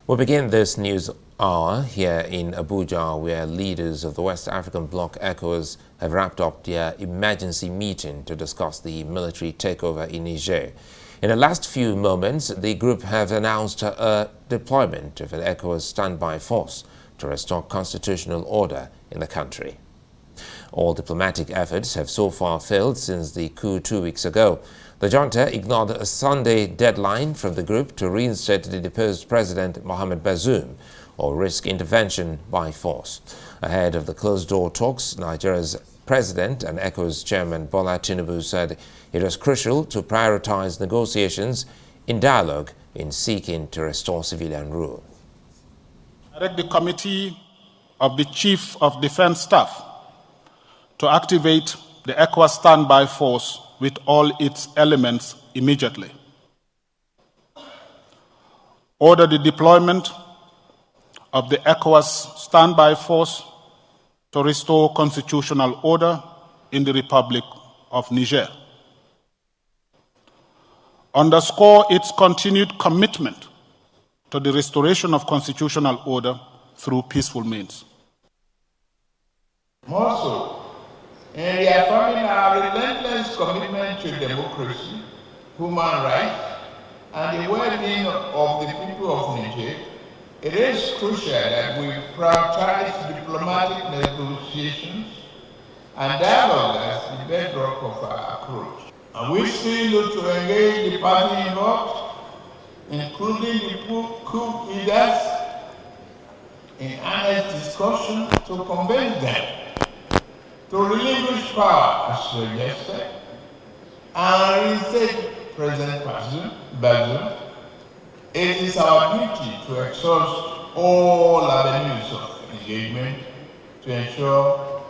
We begin this news hour here in Abuja, where leaders of the West African bloc ECOWAS have wrapped up their emergency meeting to discuss the military takeover in Niger. In the last few moments, the group have announced a deployment of an ECOWAS standby force to restore constitutional order in the country. All diplomatic efforts have so far failed since the coup 2 weeks ago. The junta ignored a Sunday deadline from the group to reinstate the deposed President Mohamed Bazoum or risk intervention by force. Ahead of the closed-door talks, Nigeria's president and ECOWAS chairman Bola Tinubu said it was crucial to prioritize negotiations in dialogue in seeking to restore civilian rule. I direct the Committee of the Chief of Defense Staff to activate the ECOWAS standby force with all its elements immediately. Order the deployment of the ECOWAS standby force to restore constitutional order in the Republic of Niger. Underscore its continued commitment to the restoration of constitutional order through peaceful means. More so, in reaffirming our relentless commitment to democracy, human rights, and the well-being of the people of Niger, it is crucial that we prioritize diplomatic negotiations and dialogue as the bedrock of our approach. And we still look to engage the parties involved, including the coup leaders, in honest discussion to convince them to relinquish power as suggested and reinstate President Bazoum. It is our duty to exhaust all avenues of engagement to ensure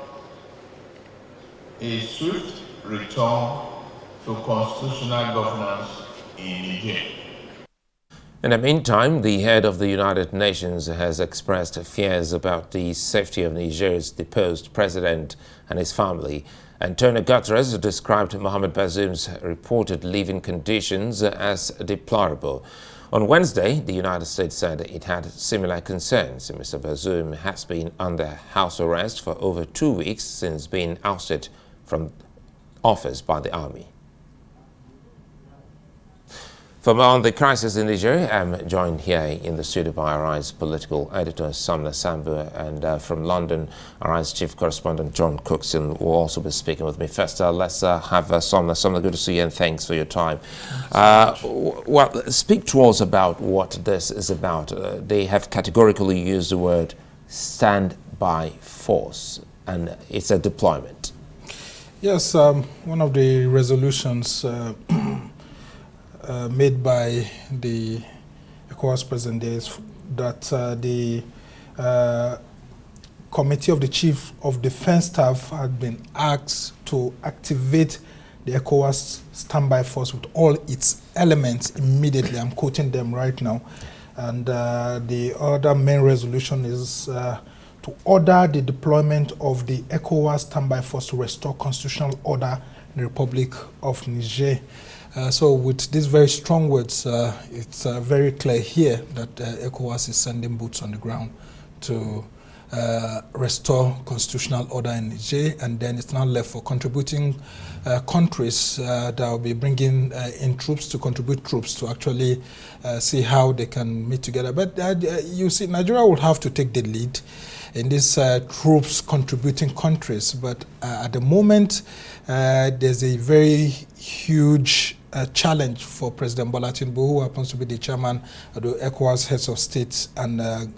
a swift return to constitutional governance in Niger. In the meantime, the head of the United Nations has expressed fears about the safety of Niger's deposed president and his family. Antonio Guterres described Mohamed Bazoum's reported living conditions as deplorable. On Wednesday, the United States said it had similar concerns. Mr. Bazoum has been under house arrest for over 2 weeks since being ousted from office by the army. For more on the crisis in Nigeria, I'm joined here in the studio by Arise political editor Sumner, Sambo, and from London, Arise chief correspondent John Cookson will also be speaking with me. First, let's have Sumner. Sumner, good to see you, and thanks for your time. Well, speak to us about what this is about. They have categorically used the word standby force, and it's a deployment. Yes, one of the resolutions made by the ECOWAS president is that the Committee of the Chief of Defense Staff had been asked to activate the ECOWAS standby force with all its elements immediately. I'm quoting them right now. And the other main resolution is to order the deployment of the ECOWAS standby force to restore constitutional order in the Republic of Niger. So with these very strong words, it's very clear here that ECOWAS is sending boots on the ground to restore constitutional order in Niger, and then it's now left for contributing countries that will be bringing in troops to contribute troops to actually see how they can meet together. But you see, Nigeria will have to take the lead in these troops contributing countries, but at the moment there's a very huge challenge for President Bola Tinubu, who happens to be the chairman of the ECOWAS heads of state and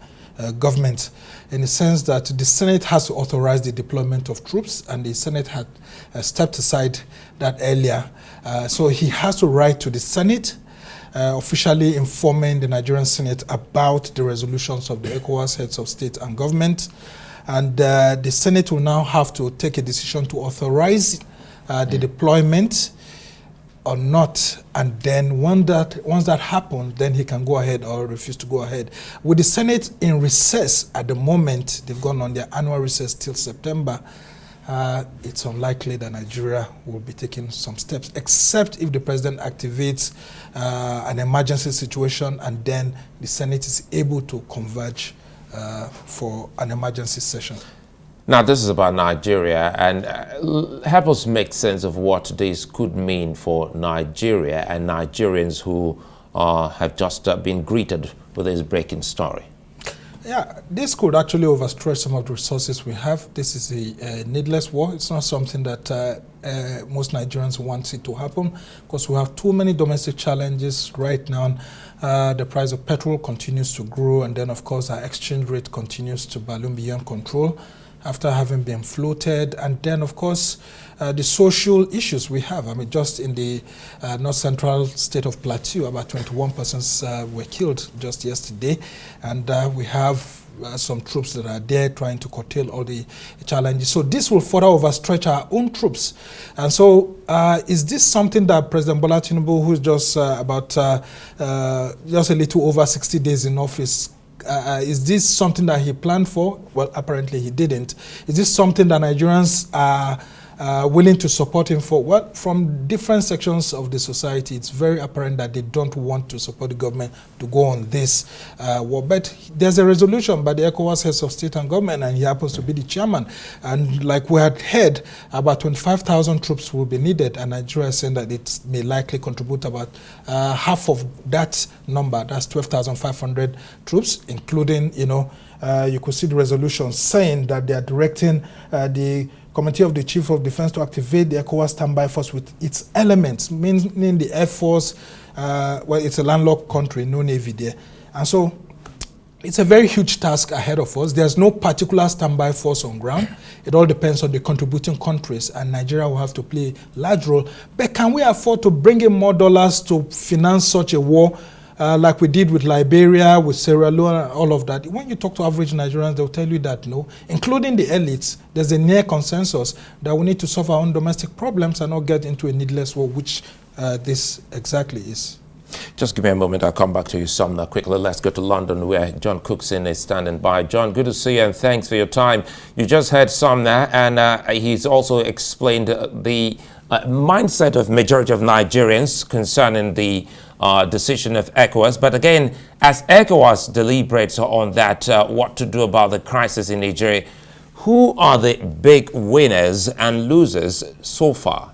government, in the sense that the Senate has to authorize the deployment of troops, and the Senate had stepped aside that earlier. So he has to write to the Senate, officially informing the Nigerian Senate about the resolutions of the ECOWAS heads of state and government. And the Senate will now have to take a decision to authorize the deployment or not, and then once that happens, then he can go ahead or refuse to go ahead. With the Senate in recess at the moment, they've gone on their annual recess till September. it's unlikely that Nigeria will be taking some steps, except if the president activates an emergency situation and then the Senate is able to converge for an emergency session. Now, this is about Nigeria, and help us make sense of what this could mean for Nigeria and Nigerians who have just been greeted with this breaking story. Yeah, this could actually overstretch some of the resources we have. This is a needless war. It's not something that most Nigerians want it to happen, because we have too many domestic challenges right now. The price of petrol continues to grow, and then, of course, our exchange rate continues to balloon beyond control after having been floated. And then, of course, the social issues we have. I mean, just in the north central state of Plateau, about 21 persons were killed just yesterday. And we have some troops that are there trying to curtail all the challenges. So this will further overstretch our own troops. And so is this something that President Bola Tinubu, who's just just a little over 60 days in office, is this something that he planned for? Well, apparently he didn't. Is this something that Nigerians are willing to support him for? Well, from different sections of the society, it's very apparent that they don't want to support the government to go on this war. But there's a resolution by the ECOWAS heads of state and government, and he happens to be the chairman. And like we had heard, about 25,000 troops will be needed, and Nigeria is saying that it may likely contribute about half of that number. That's 12,500 troops, including, you could see the resolution saying that they are directing the Committee of the Chief of Defense to activate the ECOWAS standby force with its elements, meaning the Air Force. Well, it's a landlocked country, no Navy there. And so it's a very huge task ahead of us. There's no particular standby force on ground. It all depends on the contributing countries, and Nigeria will have to play a large role. But can we afford to bring in more dollars to finance such a war? Like we did with Liberia, with Sierra Leone, and all of that. When you talk to average Nigerians, they'll tell you that no, including the elites, there's a near consensus that we need to solve our own domestic problems and not get into a needless war, which this exactly is. Just give me a moment. I'll come back to you, Sumner. Quickly, let's go to London, where John Cookson is standing by. John, good to see you, and thanks for your time. You just heard Sumner, and he's also explained the mindset of majority of Nigerians concerning the decision of ECOWAS. But again, as ECOWAS deliberates on that, what to do about the crisis in Nigeria, who are the big winners and losers so far?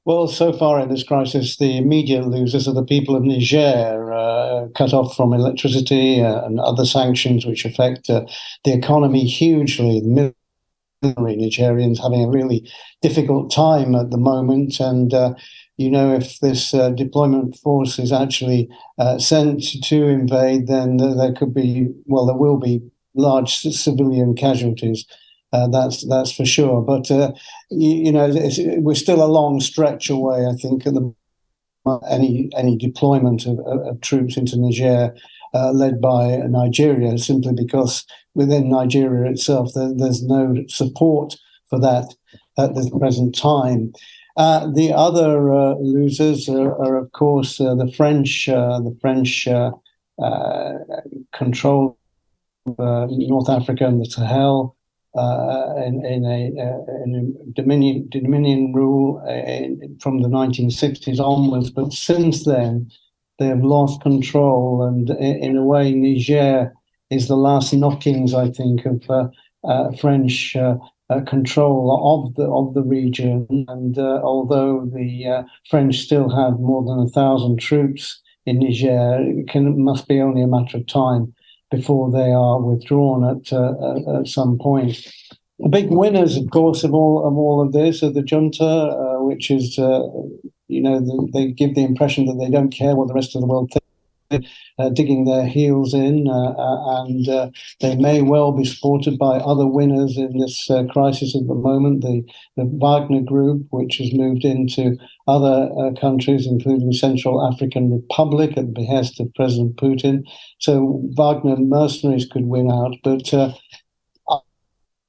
Well, so far in this crisis, the immediate losers are the people of Niger, cut off from electricity and other sanctions which affect the economy hugely. The Nigerians having a really difficult time at the moment, and if this deployment force is actually sent to invade, then there will be large civilian casualties. That's for sure. But we're still a long stretch away, I think, at any deployment of troops into Niger led by Nigeria, simply because within Nigeria itself there's no support for that at the present time. The other losers are of course the French. Control North Africa and the Sahel in a dominion rule from the 1960s onwards. But since then, they have lost control, and in a way, Niger is the last knockings, I think, of French control of the region. And although the French still have more than 1,000 troops in Niger, it must be only a matter of time before they are withdrawn at some point. The big winners, of course, of all of this are the junta, which is they give the impression that they don't care what the rest of the world thinks, digging their heels in, and they may well be supported by other winners in this crisis at the moment. The Wagner Group, which has moved into other countries, including Central African Republic, at the behest of President Putin. So Wagner mercenaries could win out, but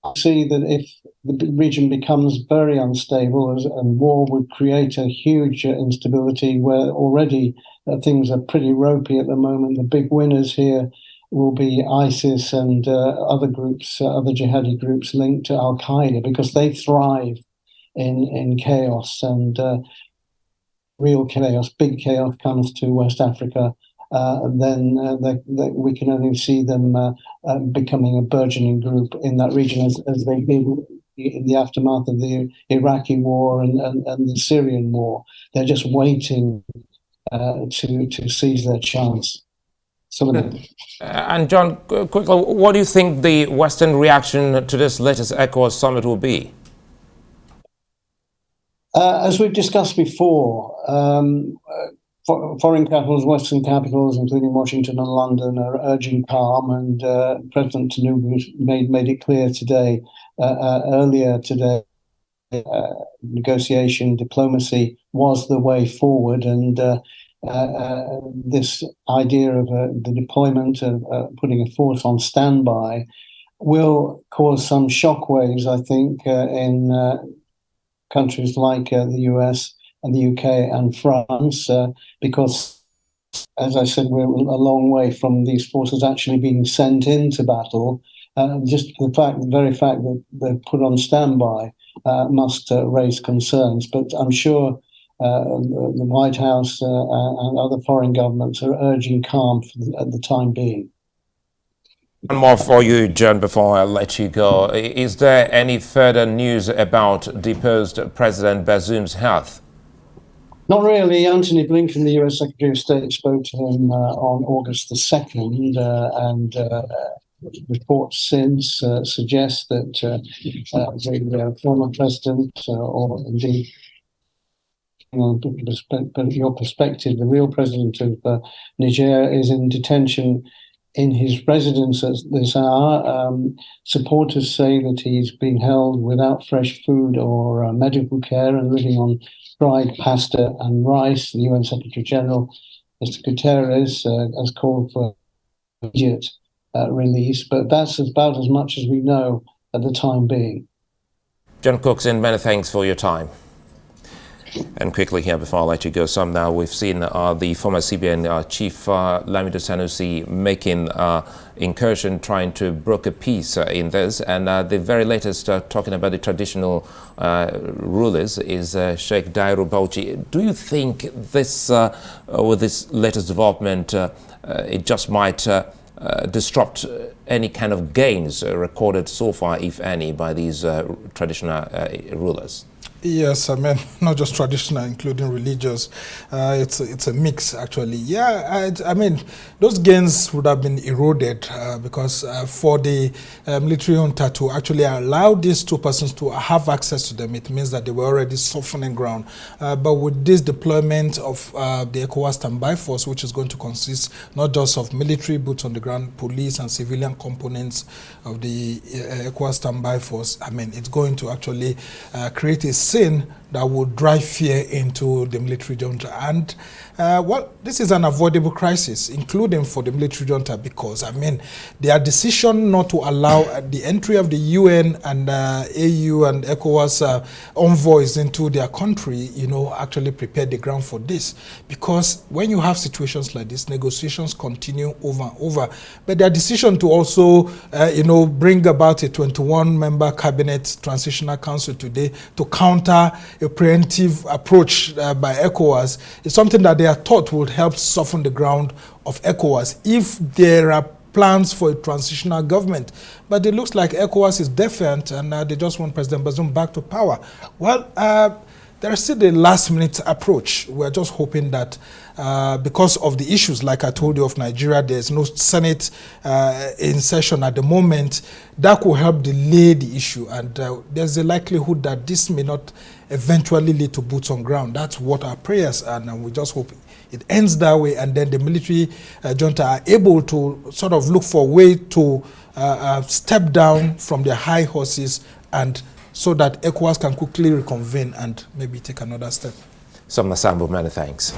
I see that if the region becomes very unstable and war would create a huge instability where already things are pretty ropey at the moment, the big winners here will be ISIS and other groups, other jihadi groups linked to Al Qaeda, because they thrive in chaos, and real chaos, big chaos comes to West Africa. Then we can only see them becoming a burgeoning group in that region, as they did in the aftermath of the Iraqi war and the Syrian war. They're just waiting to seize their chance. And John, quickly, what do you think the Western reaction to this latest ECOWAS summit will be? As we've discussed before, foreign capitals, Western capitals, including Washington and London, are urging calm, and President Tinubu made it clear today, earlier today, negotiation, diplomacy was the way forward, and this idea of the deployment of putting a force on standby will cause some shockwaves, I think, in countries like the US and the UK and France, because, as I said, we're a long way from these forces actually being sent into battle. Just the very fact that they're put on standby must raise concerns. But I'm sure the White House and other foreign governments are urging calm at the time being. One more for you, John, before I let you go. Is there any further news about deposed President Bazoum's health? Not really. Antony Blinken, the US Secretary of State, spoke to him on August the 2nd, and reports since suggest that the former president, or indeed, your perspective, the real president of Niger, is in detention in his residence at this hour. Supporters say that he's being held without fresh food or medical care and living on dried pasta and rice. The UN Secretary General, Mr. Guterres, has called for immediate release, but that's about as much as we know at the time being. John Cookson, many thanks for your time. And quickly here, before I let you go, Sumner, we've seen the former CBN chief, Lamido Sanusi, making incursion, trying to broker peace in this. And the very latest, talking about the traditional rulers, is Sheikh Dairu Bauchi. Do you think this, with this latest development, it just might disrupt any kind of gains recorded so far, if any, by these traditional rulers? Yes, I mean, not just traditional, including religious. It's a mix, actually. Yeah, I mean, those gains would have been eroded because for the military junta to actually allow these two persons to have access to them, it means that they were already softening ground. But with this deployment of the ECOWAS standby force, which is going to consist not just of military boots on the ground, police and civilian components of the ECOWAS standby force, I mean, it's going to actually create a scene that would drive fear into the military junta. And, well, this is an avoidable crisis, including for the military junta, because, I mean, their decision not to allow the entry of the UN and AU and ECOWAS envoys into their country, you know, actually prepared the ground for this. Because when you have situations like this, negotiations continue over and over. But their decision to also, you know, bring about a 21-member cabinet transitional council today to counter a preemptive approach by ECOWAS is something that they are thought would help soften the ground of ECOWAS if there are plans for a transitional government. But it looks like ECOWAS is defiant and they just want President Bazoum back to power. Well, there is still the last-minute approach. We're just hoping that because of the issues, like I told you, of Nigeria, there's no Senate in session at the moment, that could help delay the issue. And there's a likelihood that this may not eventually lead to boots on ground. That's what our prayers are, and we just hope it ends that way, and then the military junta are able to sort of look for a way to step down from their high horses, and so that ECOWAS can quickly reconvene and maybe take another step. Sambo, many thanks.